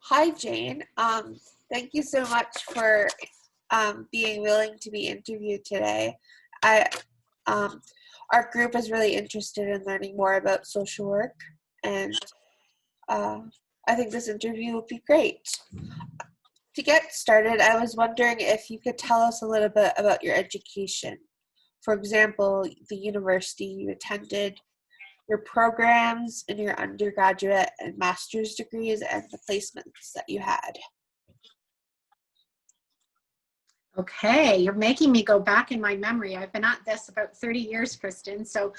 Hi, Jane. Thank you so much for being willing to be interviewed today. I, um, our group is really interested in learning more about social work, and uh, I think this interview would be great. To get started, I was wondering if you could tell us a little bit about your education. For example, the university you attended, your programs in your undergraduate and master's degrees, and the placements that you had. Okay, you're making me go back in my memory. I've been at this about 30 years, Kristin. So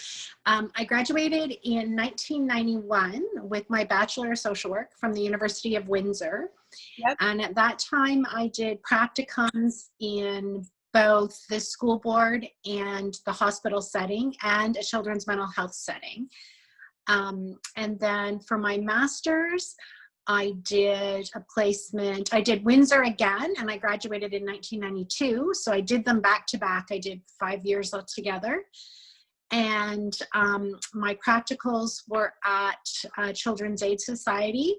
I graduated in 1991 with my Bachelor of Social Work from the University of Windsor. Yep. And at that time, I did practicums in both the school board and the hospital setting and a children's mental health setting. And then for my master's, I did a placement. I did Windsor again, and I graduated in 1992. So I did them back to back. I did 5 years altogether. And my practicals were at Children's Aid Society.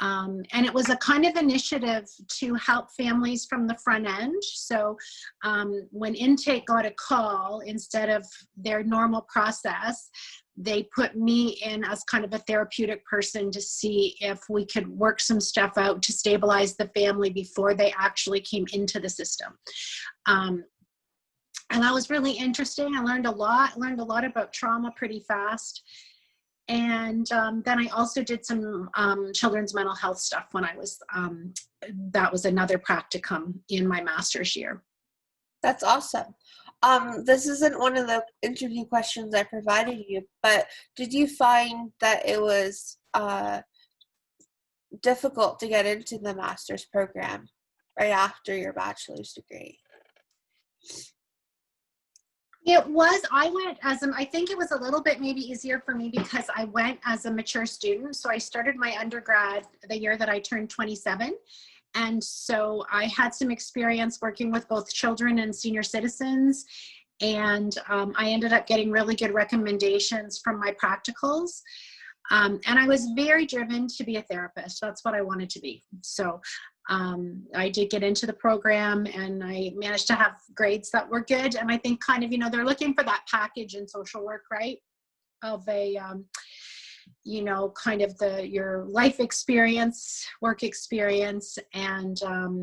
And it was a kind of initiative to help families from the front end. So when intake got a call, instead of their normal process, they put me in as kind of a therapeutic person to see if we could work some stuff out to stabilize the family before they actually came into the system. And that was really interesting. I learned a lot about trauma pretty fast. And then I also did some children's mental health stuff when I was, that was another practicum in my master's year. That's awesome. This isn't one of the interview questions I provided you, but did you find that it was difficult to get into the master's program right after your bachelor's degree? It was, I went as I think it was a little bit maybe easier for me because I went as a mature student. So I started my undergrad the year that I turned 27. And so I had some experience working with both children and senior citizens. And I ended up getting really good recommendations from my practicals. And I was very driven to be a therapist. That's what I wanted to be. So I did get into the program and I managed to have grades that were good. And I think kind of, they're looking for that package in social work, right? Of a, kind of your life experience, work experience. And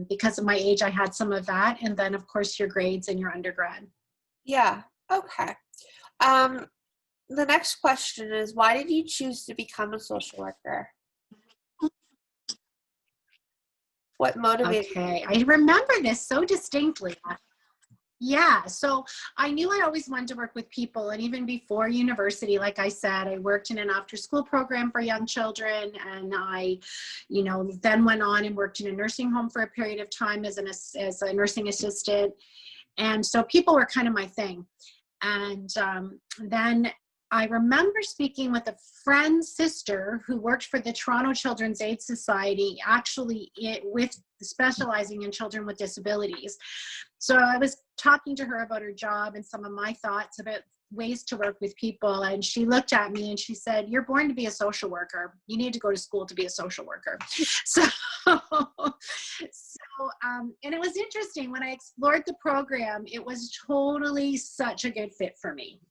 because of my age, I had some of that. And then of course your grades in your undergrad. Yeah. Okay. The next question is, why did you choose to become a social worker? What motivated you? Okay, I remember this so distinctly. Yeah, so I knew I always wanted to work with people, and even before university, like I said, I worked in an after-school program for young children, and I, then went on and worked in a nursing home for a period of time as a nursing assistant, and so people were kind of my thing. And then I remember speaking with a friend's sister who worked for the Toronto Children's Aid Society, actually with specializing in children with disabilities. So I was talking to her about her job and some of my thoughts about ways to work with people. And she looked at me and she said, "You're born to be a social worker. You need to go to school to be a social worker." And it was interesting when I explored the program, it was totally such a good fit for me.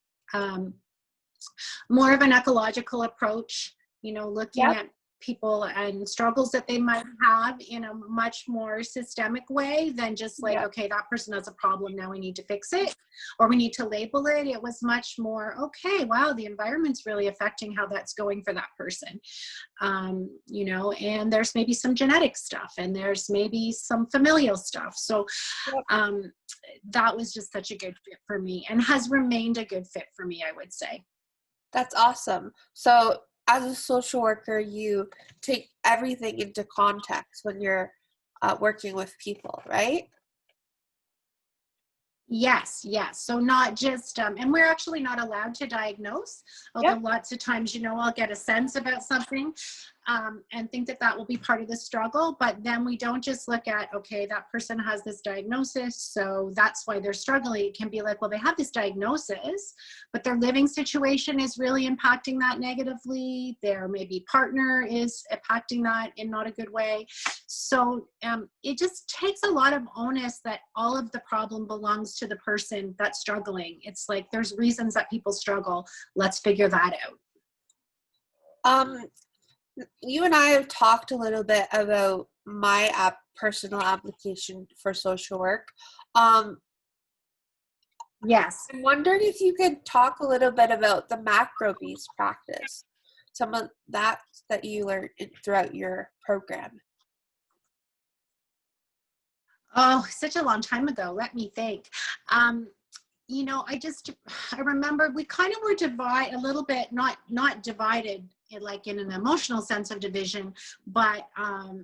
More of an ecological approach, looking at people and struggles that they might have in a much more systemic way than just like, okay, that person has a problem, now we need to fix it, or we need to label it. It was much more, okay, wow, the environment's really affecting how that's going for that person. And there's maybe some genetic stuff and there's maybe some familial stuff. So that was just such a good fit for me and has remained a good fit for me, I would say. That's awesome. So as a social worker, you take everything into context when you're working with people, right? Yes. So not just, and we're actually not allowed to diagnose, although lots of times, I'll get a sense about something. and think that that will be part of the struggle. But then we don't just look at, okay, that person has this diagnosis, so that's why they're struggling. It can be like, well, they have this diagnosis, but their living situation is really impacting that negatively. Their maybe partner is impacting that in not a good way. So it just takes a lot of onus that all of the problem belongs to the person that's struggling. It's like, there's reasons that people struggle. Let's figure that out. You and I have talked a little bit about my personal application for social work. Yes. I'm wondering if you could talk a little bit about the macro-based practice, some of that you learned throughout your program. Oh, such a long time ago. Let me think. You know, I remember we kind of were divided a little bit, not divided like in an emotional sense of division, but,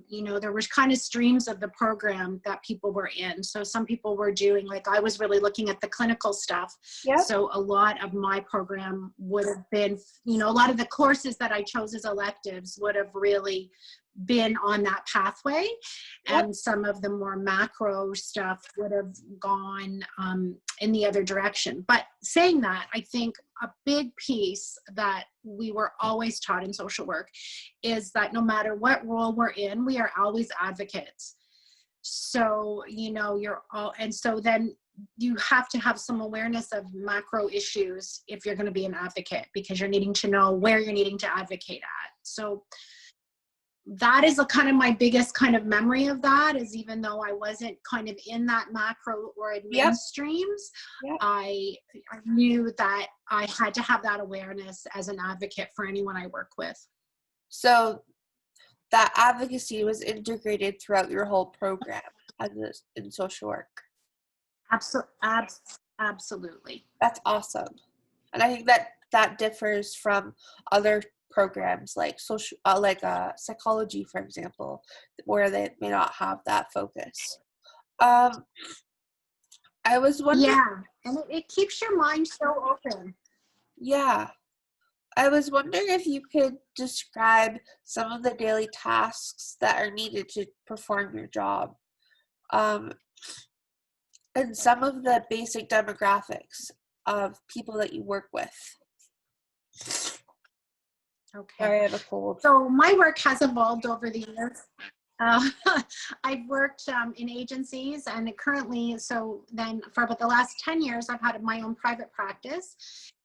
you know, there was kind of streams of the program that people were in. So some people were doing, like, I was really looking at the clinical stuff. Yep. So a lot of my program would have been, you know, a lot of the courses that I chose as electives would have really been on that pathway. Yep. And some of the more macro stuff would have gone in the other direction. But saying that, I think a big piece that we were always taught in social work is that no matter what role we're in, we are always advocates. So, you know, and so then you have to have some awareness of macro issues if you're going to be an advocate, because you're needing to know where you're needing to advocate at. So that is a kind of my biggest kind of memory of that, is even though I wasn't kind of in that macro or admin Yep. streams, Yep. I knew that I had to have that awareness as an advocate for anyone I work with. So that advocacy was integrated throughout your whole program in social work. Absolutely. That's awesome. And I think that differs from other programs like psychology, for example, where they may not have that focus. I was wondering. Yeah, and it keeps your mind so open. Yeah. I was wondering if you could describe some of the daily tasks that are needed to perform your job, and some of the basic demographics of people that you work with. Okay. Sorry, I have a cold. So my work has evolved over the years. I've worked in agencies, and currently, so then for about the last 10 years, I've had my own private practice,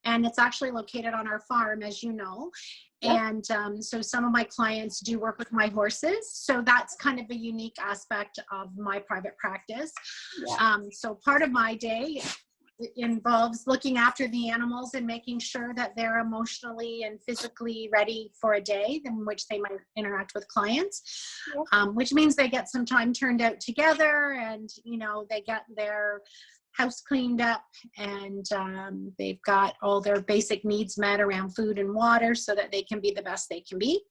and it's actually located on our farm, as you know. Yeah. And so some of my clients do work with my horses. So that's kind of a unique aspect of my private practice. Yeah. So part of my day involves looking after the animals and making sure that they're emotionally and physically ready for a day in which they might interact with clients, which means they get some time turned out together, and, you know, they get their house cleaned up, and they've got all their basic needs met around food and water so that they can be the best they can be.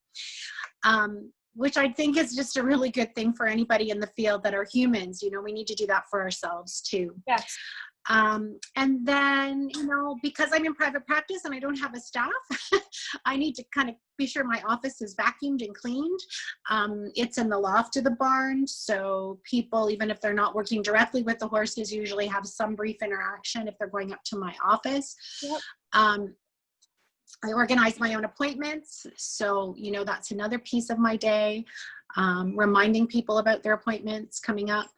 Which I think is just a really good thing for anybody in the field that are humans. You know, we need to do that for ourselves too. Yes. And then, you know, because I'm in private practice and I don't have a staff, I need to kind of be sure my office is vacuumed and cleaned. It's in the loft of the barn, so people, even if they're not working directly with the horses, usually have some brief interaction if they're going up to my office. Yep. I organize my own appointments, so, you know, that's another piece of my day, reminding people about their appointments coming up.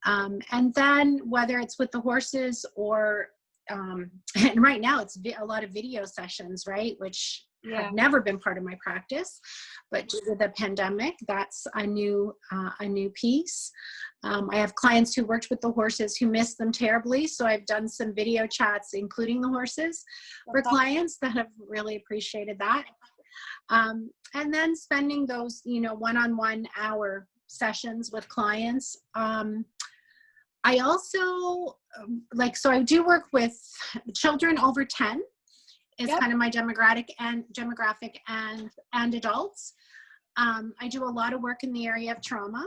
And then whether it's with the horses or, and right now it's a lot of video sessions, right? Which have never been part of my practice, but due to the pandemic, that's a new piece. I have clients who worked with the horses who missed them terribly. So I've done some video chats, including the horses, for clients that have really appreciated that. And then spending those, you know, one-on-one hour sessions with clients. I also so I do work with children over 10 is kind of my demographic and adults. I do a lot of work in the area of trauma.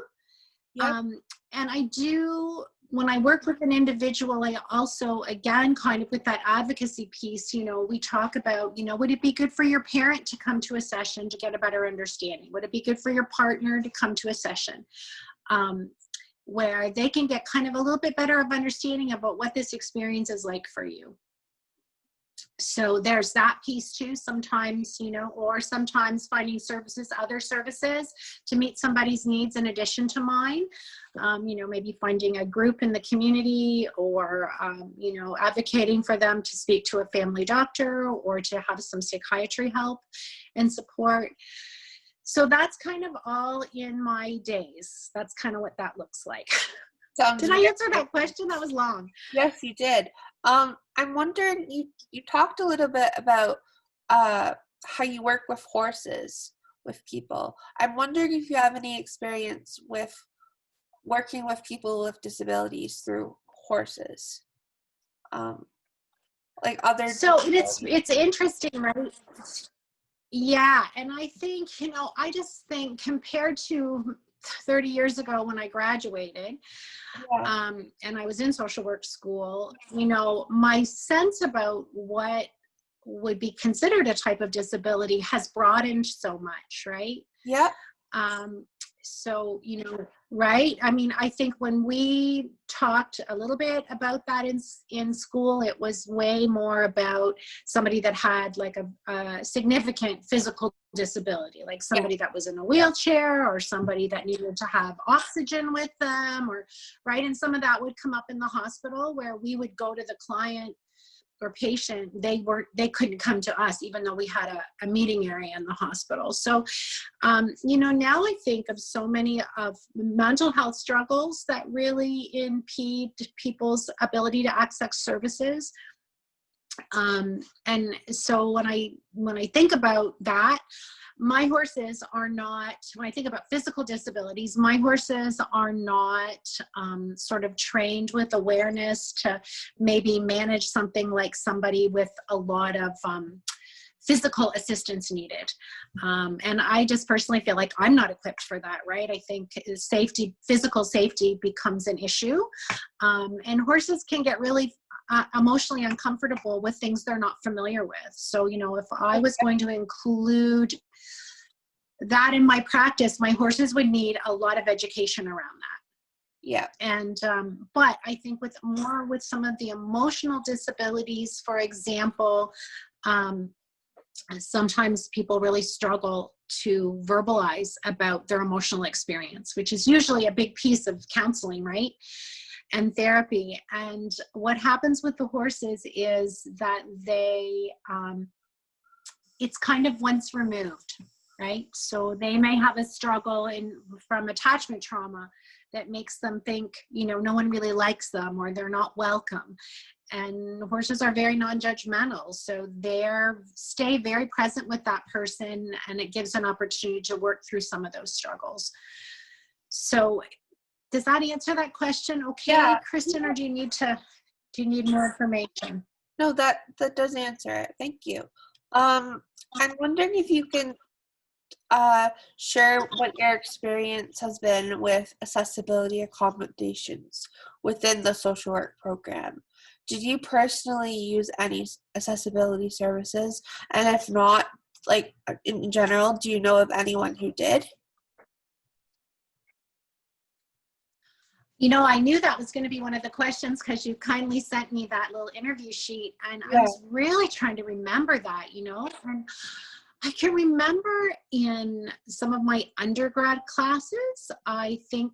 And I do when I work with an individual, I also, again, kind of with that advocacy piece, you know, we talk about, you know, would it be good for your parent to come to a session to get a better understanding? Would it be good for your partner to come to a session? Where they can get kind of a little bit better of understanding about what this experience is like for you. So there's that piece too, sometimes, you know, or sometimes finding services, other services to meet somebody's needs in addition to mine. You know, maybe finding a group in the community, or, you know, advocating for them to speak to a family doctor or to have some psychiatry help and support. So that's kind of all in my days. That's kind of what that looks like. Did I answer that question? That was long. Yes, you did. I'm wondering, you talked a little bit about how you work with horses, with people. I'm wondering if you have any experience with working with people with disabilities through horses. Like other. So it's interesting, right? Yeah, and I think, you know, I just think compared to 30 years ago when I graduated, Yeah. and I was in social work school, you know, my sense about what would be considered a type of disability has broadened so much, right? Yeah. So, you know, right? I mean, I think when we talked a little bit about that in school, it was way more about somebody that had like a significant physical disability, like somebody that was in a wheelchair, or somebody that needed to have oxygen with them, or right. And some of that would come up in the hospital, where we would go to the client or patient, they couldn't come to us, even though we had a meeting area in the hospital. So, you know, now I think of so many of mental health struggles that really impede people's ability to access services. And so when I think about that, my horses are not, when I think about physical disabilities, my horses are not sort of trained with awareness to maybe manage something like somebody with a lot of physical assistance needed. And I just personally feel like I'm not equipped for that, right? I think safety, physical safety becomes an issue. And horses can get really emotionally uncomfortable with things they're not familiar with. So, you know, if I was going to include that in my practice, my horses would need a lot of education around that. Yeah. And, but I think with some of the emotional disabilities, for example, sometimes people really struggle to verbalize about their emotional experience, which is usually a big piece of counseling, right? And therapy. And what happens with the horses is that they, it's kind of once removed, right? So they may have a struggle from attachment trauma that makes them think, you know, no one really likes them, or they're not welcome. And horses are very non-judgmental, so stay very present with that person, and it gives an opportunity to work through some of those struggles. So does that answer that question okay, yeah. Kristin, or do you need more information? No, that does answer it. Thank you. I'm wondering if you can share what your experience has been with accessibility accommodations within the social work program. Did you personally use any accessibility services? And if not, like in general, do you know of anyone who did? You know, I knew that was going to be one of the questions, because you kindly sent me that little interview sheet, and I was really trying to remember that, you know, and I can remember in some of my undergrad classes, I think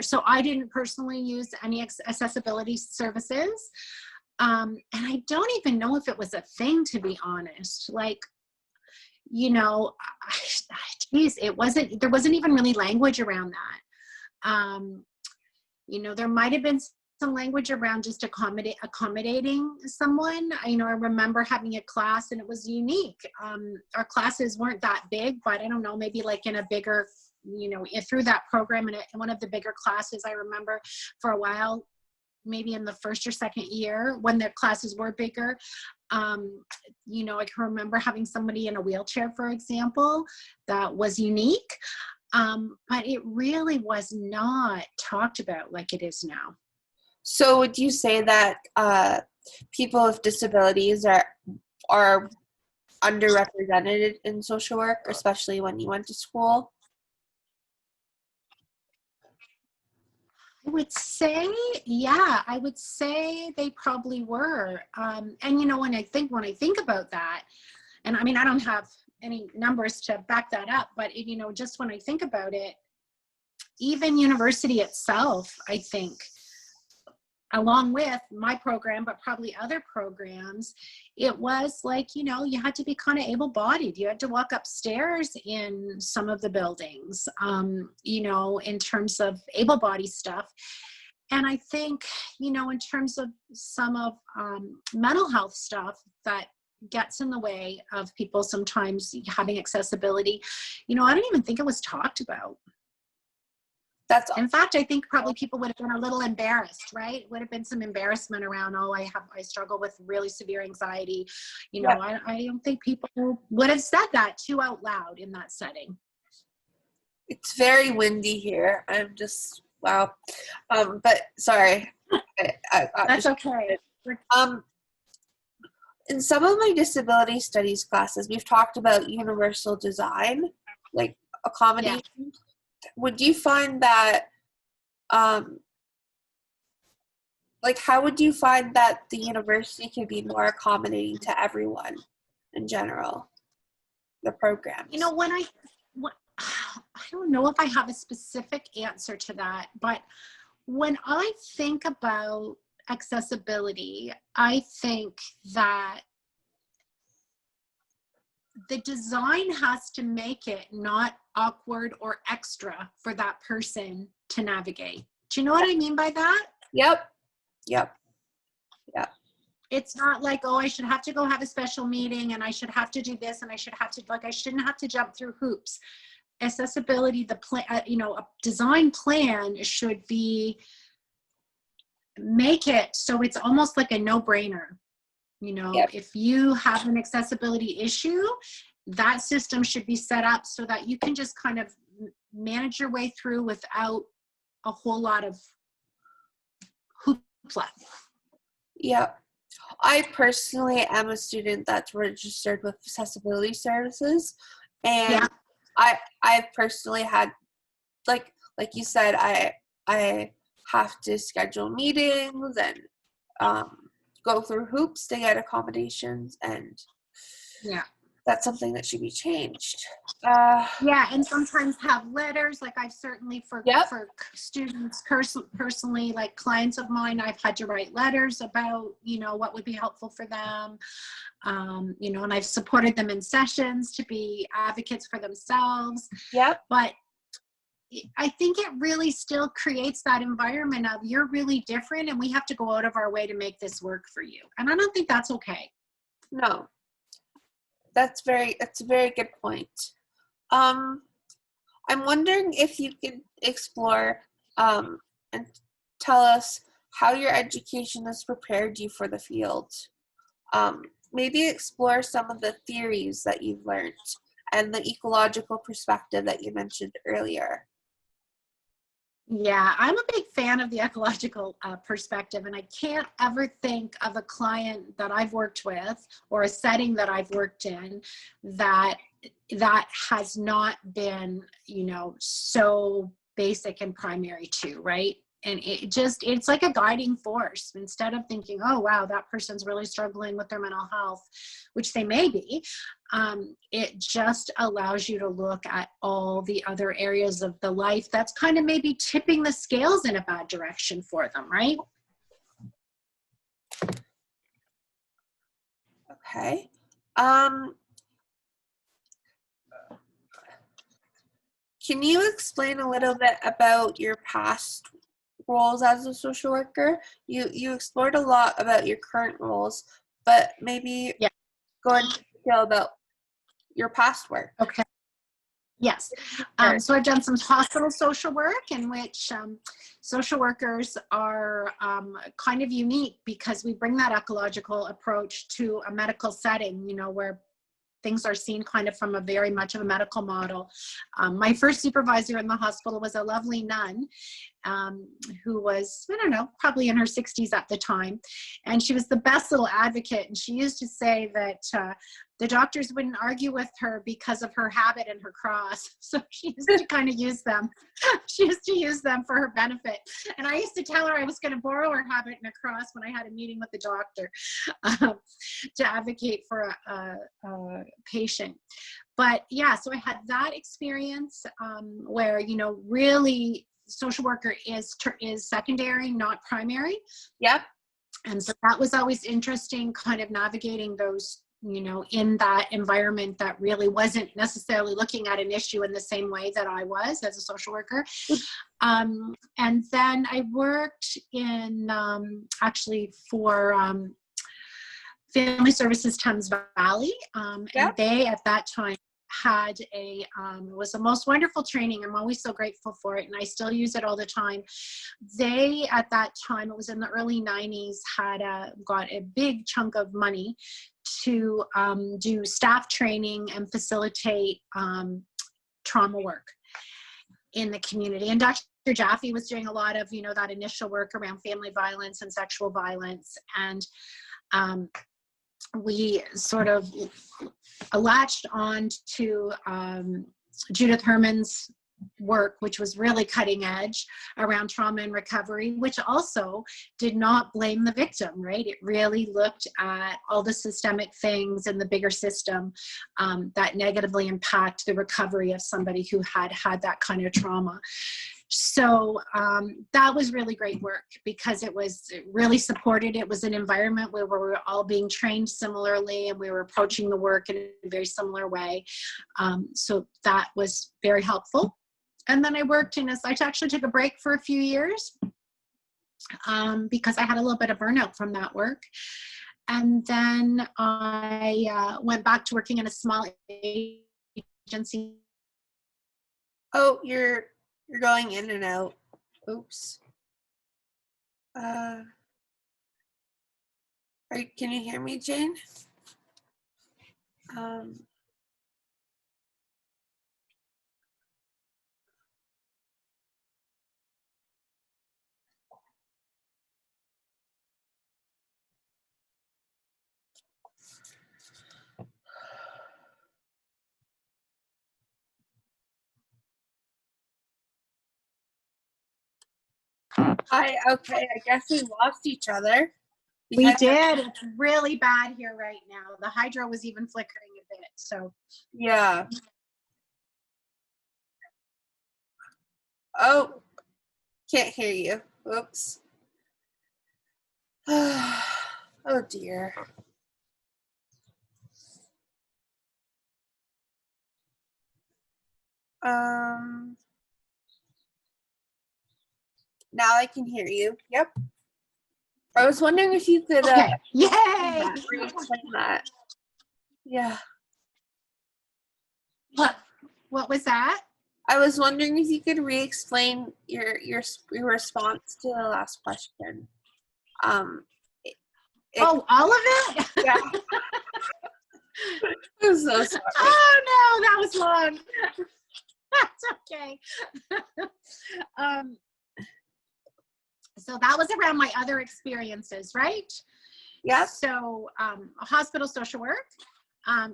so I didn't personally use any accessibility services. And I don't even know if it was a thing, to be honest. Like, you know, geez, there wasn't even really language around that. You know, there might have been some language around just accommodating someone. You know, I remember having a class, and it was unique. Our classes weren't that big, but I don't know, maybe like in a bigger, you know, through that program, in one of the bigger classes, I remember for a while, maybe in the first or second year when the classes were bigger, you know, I can remember having somebody in a wheelchair, for example, that was unique. But it really was not talked about like it is now. So would you say that people with disabilities are underrepresented in social work, especially when you went to school? I would say, yeah, I would say they probably were. And you know, when I think about that, and I mean, I don't have any numbers to back that up, but you know, just when I think about it, even university itself, I think, along with my program, but probably other programs, it was like, you know, you had to be kind of able-bodied. You had to walk upstairs in some of the buildings, you know, in terms of able-bodied stuff. And I think, you know, in terms of some of mental health stuff that gets in the way of people sometimes having accessibility, you know, I don't even think it was talked about. That's In fact, I think probably people would have been a little embarrassed, right? Would have been some embarrassment around, oh, I struggle with really severe anxiety. You know, yeah. I don't think people would have said that too out loud in that setting. It's very windy here. I'm just wow. But sorry. That's okay. In some of my disability studies classes, we've talked about universal design, like accommodation. Yeah. Would you find that, like, how would you find that the university could be more accommodating to everyone in general, the programs? You know, I don't know if I have a specific answer to that, but when I think about accessibility, I think that the design has to make it not awkward or extra for that person to navigate. Do you know what I mean by that? Yep. It's not like, oh, I should have to go have a special meeting and I should have to do this and I shouldn't have to jump through hoops. Accessibility, you know, a design plan should make it so it's almost like a no-brainer. You know, yep. If you have an accessibility issue, that system should be set up so that you can just kind of manage your way through without a whole lot of hoopla. Yeah. I personally am a student that's registered with accessibility services, and yeah. I've personally had, like you said, I have to schedule meetings and go through hoops to get accommodations, and yeah, that's something that should be changed. Yeah, and sometimes have letters, like I've certainly for students personally, like clients of mine, I've had to write letters about, you know, what would be helpful for them, you know, and I've supported them in sessions to be advocates for themselves. Yep. But I think it really still creates that environment of you're really different and we have to go out of our way to make this work for you. And I don't think that's okay. No. That's a very good point. I'm wondering if you could explore and tell us how your education has prepared you for the field. Maybe explore some of the theories that you've learned and the ecological perspective that you mentioned earlier. Yeah, I'm a big fan of the ecological perspective, and I can't ever think of a client that I've worked with or a setting that I've worked in that has not been, you know, so basic and primary too, right? And it's like a guiding force. Instead of thinking, oh, wow, that person's really struggling with their mental health, which they may be, it just allows you to look at all the other areas of the life that's kind of maybe tipping the scales in a bad direction for them, right? Okay. Can you explain a little bit about your past roles as a social worker? You explored a lot about your current roles, but maybe go into detail about your past work. Okay. Yes. So I've done some hospital social work in which social workers are kind of unique because we bring that ecological approach to a medical setting, you know, where things are seen kind of from a very much of a medical model. My first supervisor in the hospital was a lovely nun, who was, I don't know, probably in her 60s at the time. And she was the best little advocate. And she used to say that the doctors wouldn't argue with her because of her habit and her cross. So she used to kind of use them. She used to use them for her benefit. And I used to tell her I was going to borrow her habit and a cross when I had a meeting with the doctor to advocate for a patient. But yeah, so I had that experience where, you know, really social worker is secondary, not primary. Yep. And so that was always interesting, kind of navigating those, you know, in that environment that really wasn't necessarily looking at an issue in the same way that I was as a social worker. And then I worked in actually for Family Services Thames Valley. And they at that time had it was the most wonderful training. I'm always so grateful for it, and I still use it all the time. They, at that time, it was in the early 90s, had got a big chunk of money to do staff training and facilitate trauma work in the community. And Dr. Jaffe was doing a lot of, you know, that initial work around family violence and sexual violence. And we sort of latched on to Judith Herman's work, which was really cutting edge around trauma and recovery, which also did not blame the victim, right? It really looked at all the systemic things in the bigger system that negatively impact the recovery of somebody who had had that kind of trauma. So that was really great work because it really supported. It was an environment where we were all being trained similarly and we were approaching the work in a very similar way. So that was very helpful. And then I worked I actually took a break for a few years because I had a little bit of burnout from that work. And then I went back to working in a small agency. Oh, you're going in and out. Oops. Can you hear me, Jane? Okay, I guess we lost each other. We did. It's really bad here right now. The hydro was even flickering a bit, so. Yeah. Oh, can't hear you. Oops. Oh dear. Now I can hear you. Yep. I was wondering if you could okay. Yay! re-explain that. Yeah. What was that? I was wondering if you could re-explain your response to the last question. All of it? Yeah. I'm so sorry. Oh no, that was long. That's okay. So that was around my other experiences, right? Yeah. So hospital social work,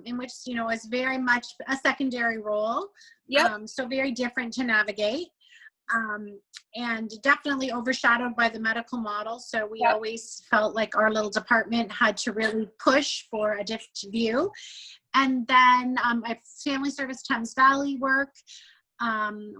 in which, you know, is very much a secondary role. Yeah. So very different to navigate. And definitely overshadowed by the medical model. So we always felt like our little department had to really push for a different view. And then I Family Service Thames Valley work,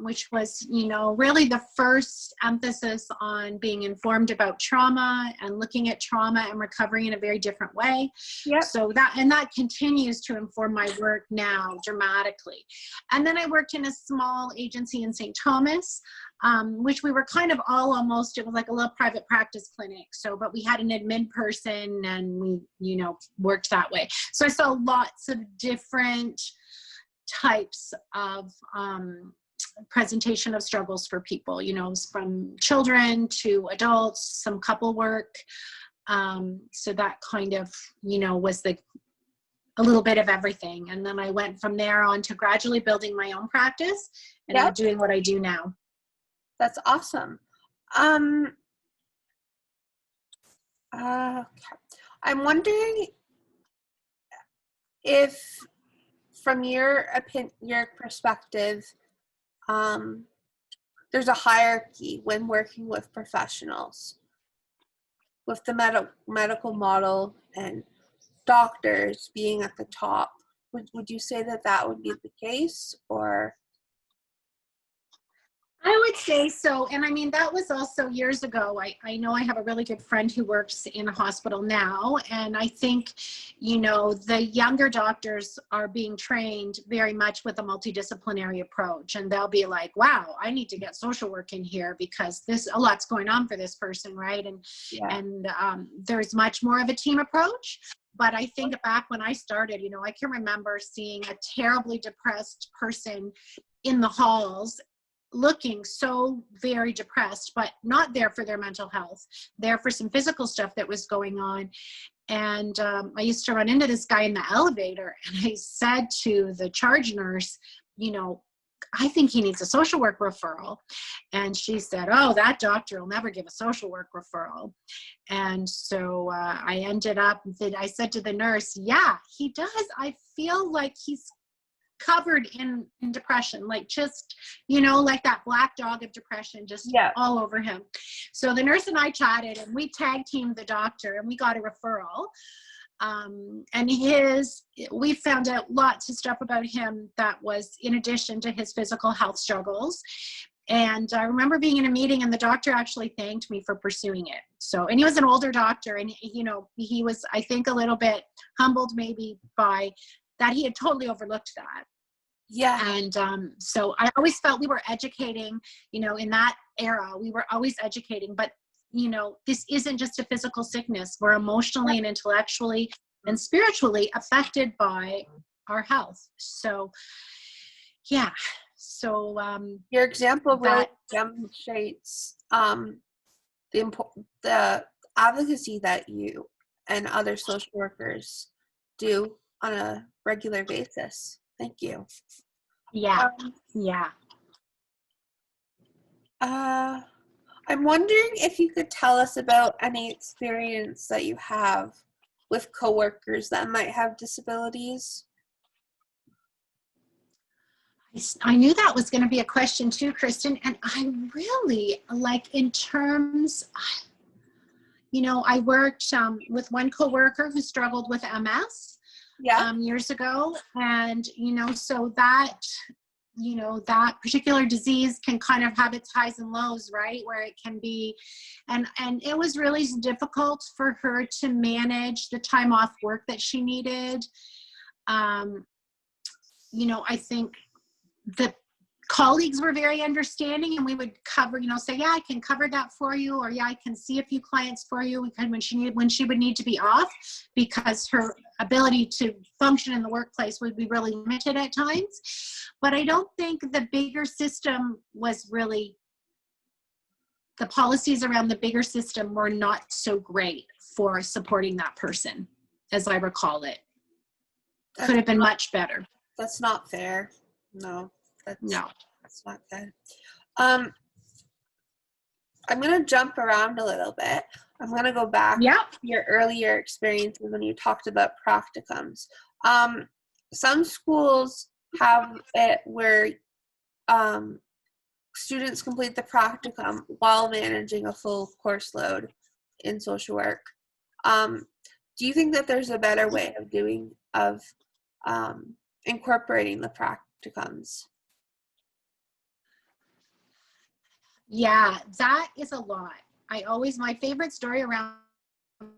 which was, you know, really the first emphasis on being informed about trauma and looking at trauma and recovery in a very different way. Yep. So that continues to inform my work now dramatically. And then I worked in a small agency in St. Thomas, which we were kind of all almost, it was like a little private practice clinic. So, but we had an admin person and we, you know, worked that way. So I saw lots of different types of presentation of struggles for people, you know, from children to adults, some couple work. So that kind of, you know, was a little bit of everything. And then I went from there on to gradually building my own practice and doing what I do now. That's awesome. Um, I'm wondering if, from your perspective, there's a hierarchy when working with professionals, with the medical model and doctors being at the top. Would you say that that would be the case, or? I would say so. And I mean, that was also years ago. I know I have a really good friend who works in a hospital now. And I think, you know, the younger doctors are being trained very much with a multidisciplinary approach. And they'll be like, wow, I need to get social work in here because a lot's going on for this person, right? And there's much more of a team approach. But I think back when I started, you know, I can remember seeing a terribly depressed person in the halls, looking so very depressed, but not there for their mental health, there for some physical stuff that was going on. And I used to run into this guy in the elevator, and I said to the charge nurse, you know, I think he needs a social work referral. And she said, oh, that doctor will never give a social work referral. And so I ended up, I said to the nurse, yeah, he does. I feel like he's covered in depression, like just, you know, like that black dog of depression, just all over him. So the nurse and I chatted, and we tag teamed the doctor, and we got a referral. And we found out lots of stuff about him that was in addition to his physical health struggles. And I remember being in a meeting, and the doctor actually thanked me for pursuing it. So, and he was an older doctor, and, you know, he was, I think, a little bit humbled maybe by that he had totally overlooked that. Yeah. And so I always felt we were educating, you know, in that era, we were always educating, but, you know, this isn't just a physical sickness. We're emotionally and intellectually and spiritually affected by our health. So, yeah. So your example really demonstrates the advocacy that you and other social workers do on a regular basis. Thank you. Yeah. I'm wondering if you could tell us about any experience that you have with coworkers that might have disabilities. I knew that was going to be a question too, Kristin. And I really, like, in terms, you know, I worked with one coworker who struggled with MS years ago. And, you know, so that, you know, that particular disease can kind of have its highs and lows, right? Where it can be, and it was really difficult for her to manage the time off work that she needed. You know, I think the colleagues were very understanding, and we would cover, you know, say, yeah, I can cover that for you, or yeah, I can see a few clients for you when she would need to be off, because her ability to function in the workplace would be really limited at times. But I don't think the bigger system was really, the policies around the bigger system were not so great for supporting that person, as I recall it. Could have been much better. That's not fair. No. That's not good. I'm going to jump around a little bit. I'm going to go back to your earlier experiences when you talked about practicums. Some schools have it where students complete the practicum while managing a full course load in social work. Do you think that there's a better way of incorporating the practicums? Yeah, that is a lot. My favorite story around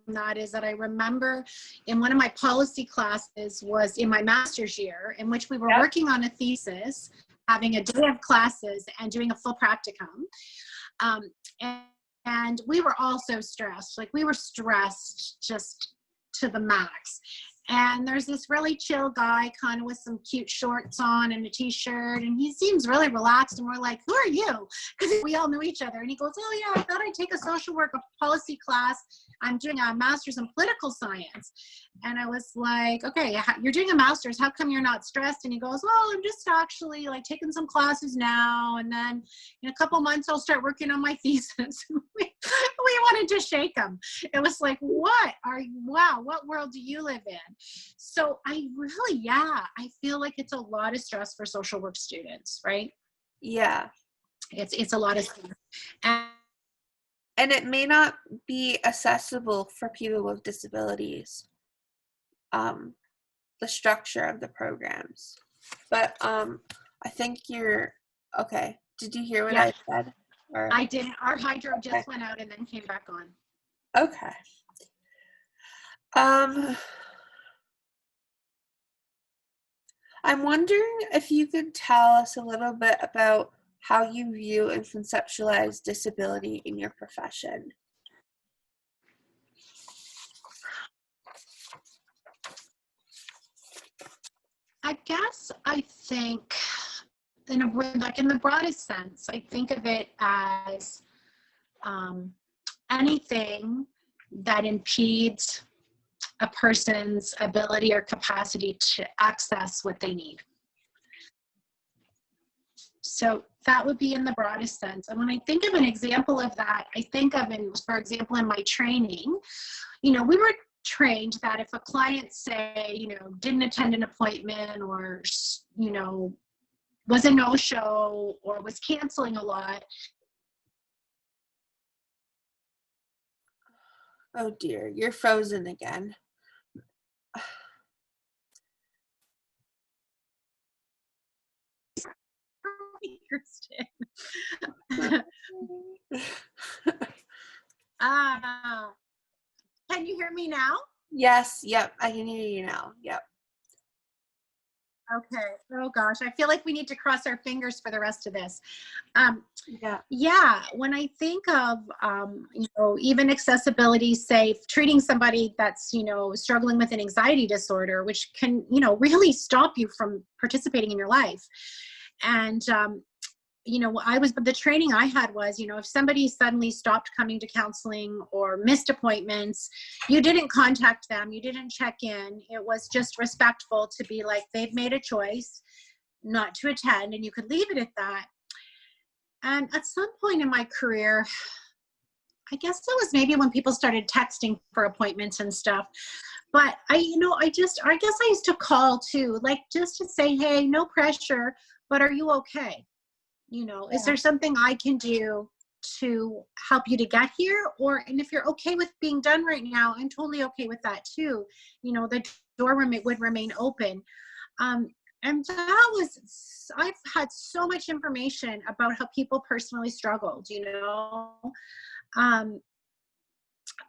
that is that I remember in one of my policy classes was in my master's year, in which we were working on a thesis, having a day of classes and doing a full practicum. And we were all so stressed, like we were stressed just to the max. And there's this really chill guy kind of with some cute shorts on and a t-shirt, and he seems really relaxed, and we're like, who are you? Because we all knew each other. And he goes, oh yeah, I thought I'd take a social work, a policy class. I'm doing a master's in political science. And I was like, okay, you're doing a master's, how come you're not stressed? And he goes, well, I'm just actually like taking some classes now, and then in a couple months I'll start working on my thesis. we wanted to shake him. It was like, wow, what world do you live in? So I feel like it's a lot of stress for social work students, right? Yeah. It's a lot of stress. And it may not be accessible for people with disabilities, the structure of the programs. But I think you're, okay. Did you hear what I said? Or? I didn't. Our hydro just went out and then came back on. Okay. I'm wondering if you could tell us a little bit about how you view and conceptualize disability in your profession. I guess I think, in the broadest sense, I think of it as anything that impedes a person's ability or capacity to access what they need. So that would be in the broadest sense. And when I think of an example of that, I think of, for example, in my training, we were trained that if a client, say, didn't attend an appointment, or, was a no-show, or was canceling a lot. Oh dear, you're frozen again. Kristin. Can you hear me now? Yes, yep, I can hear you now, yep. Okay, oh gosh, I feel like we need to cross our fingers for the rest of this. When I think of, even accessibility, say, treating somebody that's, struggling with an anxiety disorder, which can, really stop you from participating in your life. And, the training I had was, if somebody suddenly stopped coming to counseling or missed appointments, you didn't contact them, you didn't check in. It was just respectful to be like, they've made a choice not to attend, and you could leave it at that. And at some point in my career, I guess it was maybe when people started texting for appointments and stuff. But I guess I used to call too, like just to say, hey, no pressure, but are you okay? Is there something I can do to help you to get here? And if you're okay with being done right now, I'm totally okay with that too. The door would remain open. And I've had so much information about how people personally struggled,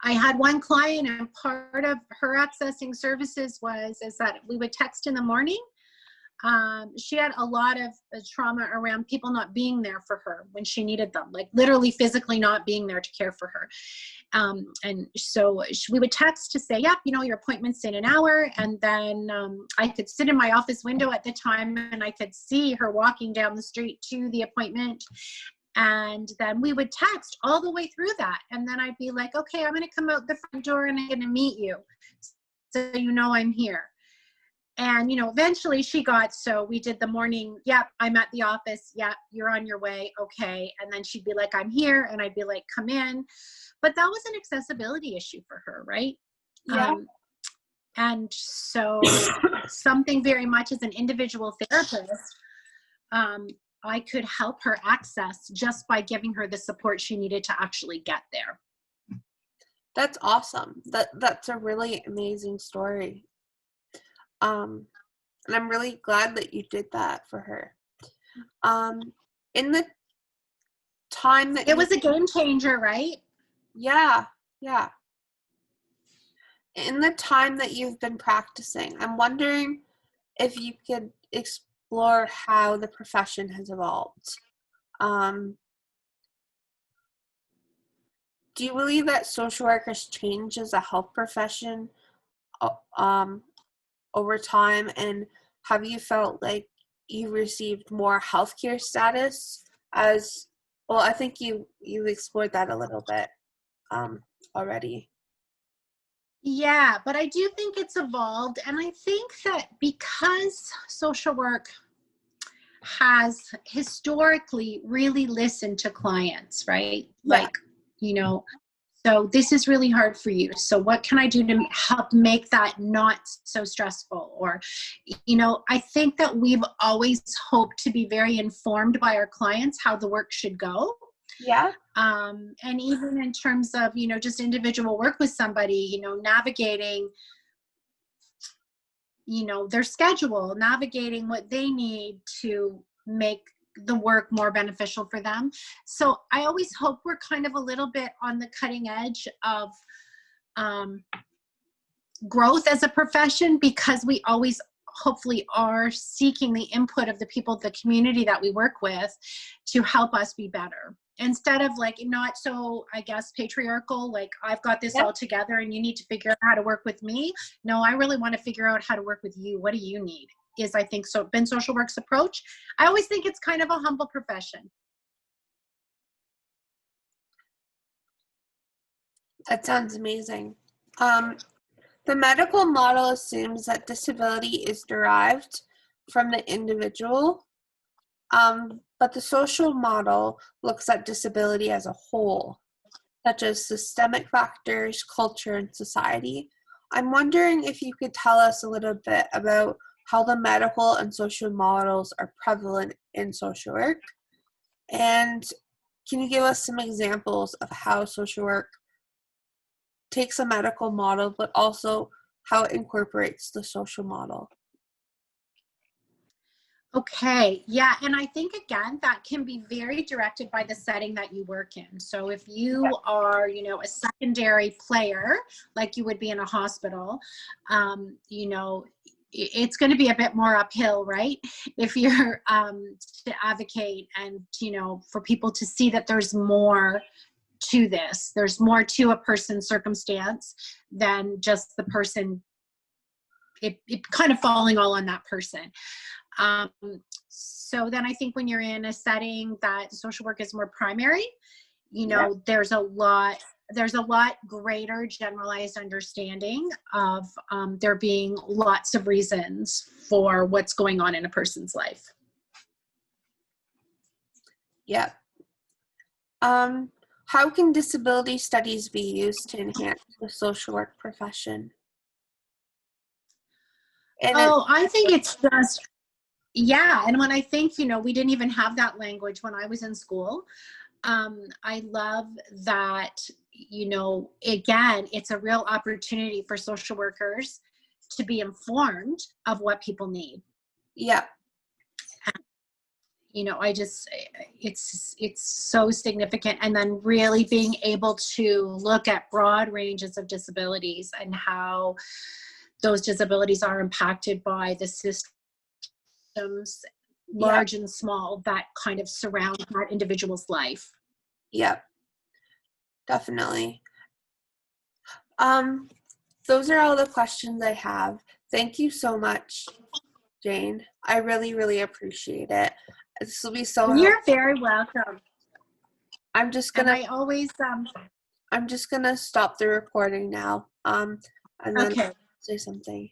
I had one client, and part of her accessing services is that we would text in the morning. She had a lot of trauma around people not being there for her when she needed them, like literally physically not being there to care for her. And so we would text to say, yep, your appointment's in an hour. And then I could sit in my office window at the time, and I could see her walking down the street to the appointment. And then we would text all the way through that. And then I'd be like, okay, I'm going to come out the front door and I'm going to meet you, so I'm here. And, eventually she so we did the morning, yep, I'm at the office, yep, you're on your way, okay. And then she'd be like, I'm here, and I'd be like, come in. But that was an accessibility issue for her, right? Yeah. And so something very much as an individual therapist, I could help her access just by giving her the support she needed to actually get there. That's awesome. That's a really amazing story. And I'm really glad that you did that for her. In the time that it was a game changer, right? Yeah. In the time that you've been practicing, I'm wondering if you could explore how the profession has evolved. Do you believe that social work has changed as a health profession over time, and have you felt like you received more healthcare status as well? I think you explored that a little bit already. Yeah, but I do think it's evolved. And I think that because social work has historically really listened to clients, right? Yeah. Like, you know, so this is really hard for you. So what can I do to help make that not so stressful? Or, I think that we've always hoped to be very informed by our clients how the work should go. Yeah. And even in terms of, just individual work with somebody, navigating, their schedule, navigating what they need to make the work more beneficial for them. So I always hope we're kind of a little bit on the cutting edge of growth as a profession, because we always hopefully are seeking the input of the people, the community that we work with, to help us be better. Instead of like, not so, I guess, patriarchal, like I've got this all together and you need to figure out how to work with me. No, I really want to figure out how to work with you. What do you need? Is, I think, so been social work's approach. I always think it's kind of a humble profession. That sounds amazing. The medical model assumes that disability is derived from the individual, but the social model looks at disability as a whole, such as systemic factors, culture, and society. I'm wondering if you could tell us a little bit about how the medical and social models are prevalent in social work, and can you give us some examples of how social work takes a medical model, but also how it incorporates the social model? Okay, yeah, and I think again that can be very directed by the setting that you work in. So if you are, a secondary player, like you would be in a hospital, it's going to be a bit more uphill, right? If you're to advocate and, for people to see that there's more to this, there's more to a person's circumstance than just the person, it kind of falling all on that person. So then I think when you're in a setting that social work is more primary, there's a lot greater generalized understanding of there being lots of reasons for what's going on in a person's life. Yeah. How can disability studies be used to enhance the social work profession? I think it's just, and when I think, we didn't even have that language when I was in school. I love that, again, it's a real opportunity for social workers to be informed of what people need. Yeah. It's so significant. And then really being able to look at broad ranges of disabilities and how those disabilities are impacted by the systems, large and small, that kind of surround that individual's life. Yeah, definitely. Those are all the questions I have. Thank you so much, Jane. I really, really appreciate it. This will be so helpful. You're very welcome. I'm just gonna stop the recording now. And then say something.